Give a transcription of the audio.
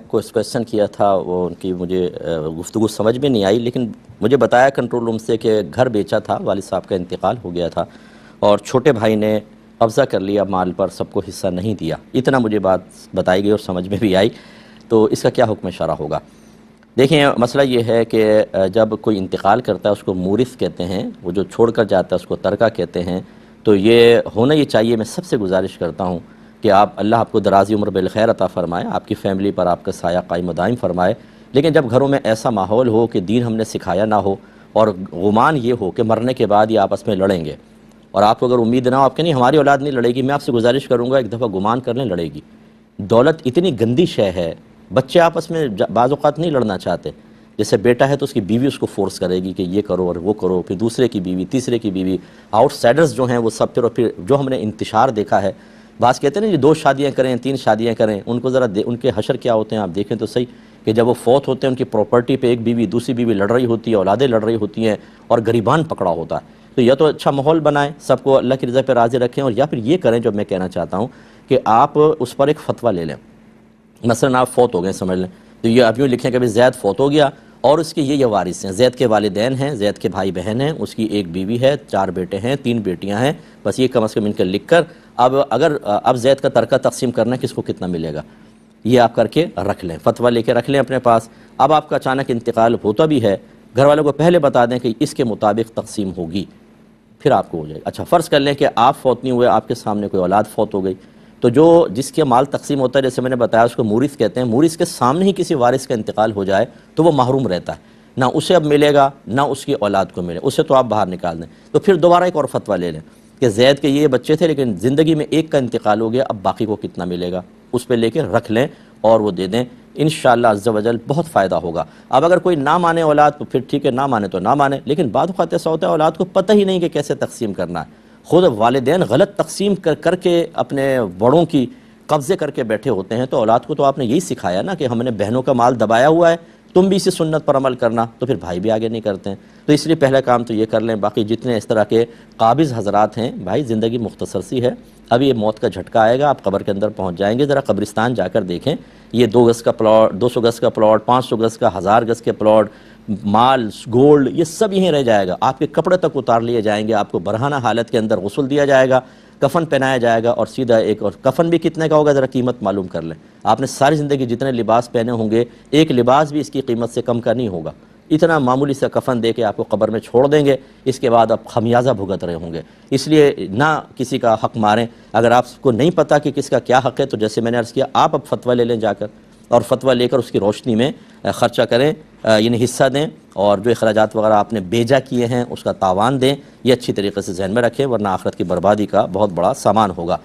کوئی کویشچن کیا تھا، وہ ان کی مجھے گفتگو سمجھ میں نہیں آئی، لیکن مجھے بتایا کنٹرول روم سے کہ گھر بیچا تھا، والد صاحب کا انتقال ہو گیا تھا اور چھوٹے بھائی نے قبضہ کر لیا مال پر، سب کو حصہ نہیں دیا۔ اتنا مجھے بات بتائی گئی اور سمجھ میں بھی آئی، تو اس کا کیا حکم شرع ہوگا؟ دیکھیں، مسئلہ یہ ہے کہ جب کوئی انتقال کرتا ہے اس کو مورث کہتے ہیں، وہ جو چھوڑ کر جاتا ہے اس کو ترکہ کہتے ہیں، تو یہ ہونا یہ چاہیے۔ میں سب سے گزارش کرتا ہوں کہ اللہ آپ کو درازی عمر بالخیر عطا فرمائے، آپ کی فیملی پر آپ کا سایہ قائم و دائم فرمائے، لیکن جب گھروں میں ایسا ماحول ہو کہ دین ہم نے سکھایا نہ ہو اور گمان یہ ہو کہ مرنے کے بعد یہ آپس میں لڑیں گے، اور آپ کو اگر امید نہ ہو، آپ کہ نہیں ہماری اولاد نہیں لڑے گی، میں آپ سے گزارش کروں گا ایک دفعہ گمان کر لیں، لڑے گی۔ دولت اتنی گندی شے ہے، بچے آپس میں بعض اوقات نہیں لڑنا چاہتے، جیسے بیٹا ہے تو اس کی بیوی اس کو فورس کرے گی کہ یہ کرو اور وہ کرو، پھر دوسرے کی بیوی، تیسرے کی بیوی، آؤٹ سائڈرز جو ہیں وہ سب، پھر جو ہم نے انتشار دیکھا ہے، بعض کہتے ہیں نا یہ 2 شادیاں کریں 3 شادیاں کریں، ان کو ذرا ان کے حشر کیا ہوتے ہیں آپ دیکھیں تو صحیح، کہ جب وہ فوت ہوتے ہیں ان کی پراپرٹی پہ ایک بیوی دوسری بیوی لڑ رہی ہوتی ہے، اولادیں لڑ رہی ہوتی ہیں اور غریبان پکڑا ہوتا ہے۔ تو یا تو اچھا ماحول بنائیں، سب کو اللہ کی رضا پہ راضی رکھیں، اور یا پھر یہ کریں جو میں کہنا چاہتا ہوں کہ آپ اس پر ایک فتویٰ لے لیں۔ مثلا آپ فوت ہو گئے سمجھ لیں، تو یہ آپ یوں لکھیں کہ بھی زید فوت ہو گیا اور اس کے یہ وارث ہیں، زید کے والدین ہیں، زید کے بھائی بہن ہیں، اس کی ایک بیوی ہے، 4 بیٹے ہیں، 3 بیٹیاں ہیں، بس یہ کم از کم ان کے لکھ کر اب زید کا ترکہ تقسیم کرنا کس کو کتنا ملے گا، یہ آپ کر کے رکھ لیں، فتویٰ لے کے رکھ لیں اپنے پاس۔ اب آپ کا اچانک انتقال ہوتا بھی ہے، گھر والوں کو پہلے بتا دیں کہ اس کے مطابق تقسیم ہوگی، پھر آپ کو ہو جائے گا۔ اچھا فرض کر لیں کہ آپ فوت نہیں ہوئے، آپ کے سامنے کوئی اولاد فوت ہو گئی، تو جس کے مال تقسیم ہوتا ہے، جیسے میں نے بتایا اس کو مورث کہتے ہیں، مورث کے سامنے ہی کسی وارث کا انتقال ہو جائے تو وہ محروم رہتا ہے، نہ اسے اب ملے گا نہ اس کی اولاد کو ملے، اسے تو آپ باہر نکال دیں۔ تو پھر دوبارہ ایک اور فتویٰ لے لیں کہ زید کے یہ بچے تھے لیکن زندگی میں ایک کا انتقال ہو گیا، اب باقی کو کتنا ملے گا، اس پہ لے کے رکھ لیں اور وہ دے دیں، انشاءاللہ عز و جل بہت فائدہ ہوگا۔ اب اگر کوئی نہ مانے اولاد تو پھر ٹھیک ہے، نہ مانے تو نہ مانے، لیکن بعض اوقات ایسا ہوتا ہے اولاد کو پتہ ہی نہیں کہ کیسے تقسیم کرنا ہے، خود والدین غلط تقسیم کر کے اپنے بڑوں کی قبضے کر کے بیٹھے ہوتے ہیں، تو اولاد کو تو آپ نے یہی سکھایا نا کہ ہم نے بہنوں کا مال دبایا ہوا ہے، تم بھی اسی سنت پر عمل کرنا، تو پھر بھائی بھی آگے نہیں کرتے ہیں۔ تو اس لیے پہلا کام تو یہ کر لیں۔ باقی جتنے اس طرح کے قابض حضرات ہیں، بھائی زندگی مختصر سی ہے، اب یہ موت کا جھٹکا آئے گا، آپ قبر کے اندر پہنچ جائیں گے، ذرا قبرستان جا کر دیکھیں، یہ 2 گز کا پلاٹ، 200 گز کا پلاٹ، 500 گز کا، 1000 گز کے پلاٹ، مال گولڈ، یہ سب یہیں رہ جائے گا، آپ کے کپڑے تک اتار لیے جائیں گے، آپ کو برہنہ حالت کے اندر غسل دیا جائے گا، کفن پہنایا جائے گا، اور سیدھا ایک اور کفن بھی کتنے کا ہوگا ذرا قیمت معلوم کر لیں۔ آپ نے ساری زندگی جتنے لباس پہنے ہوں گے، ایک لباس بھی اس کی قیمت سے کم کا نہیں ہوگا، اتنا معمولی سا کفن دے کے آپ کو قبر میں چھوڑ دیں گے، اس کے بعد آپ خمیازہ بھگت رہے ہوں گے۔ اس لیے نہ کسی کا حق ماریں، اگر آپ کو نہیں پتہ کہ کس کا کیا حق ہے تو جیسے میں نے عرض کیا، آپ اب فتویٰ لے لیں جا کر، اور فتویٰ لے کر اس کی روشنی میں خرچہ کریں، یعنی حصہ دیں، اور جو اخراجات وغیرہ آپ نے بیجا کیے ہیں اس کا تاوان دیں، یہ اچھی طریقے سے ذہن میں رکھیں، ورنہ آخرت کی بربادی کا بہت بڑا سامان ہوگا۔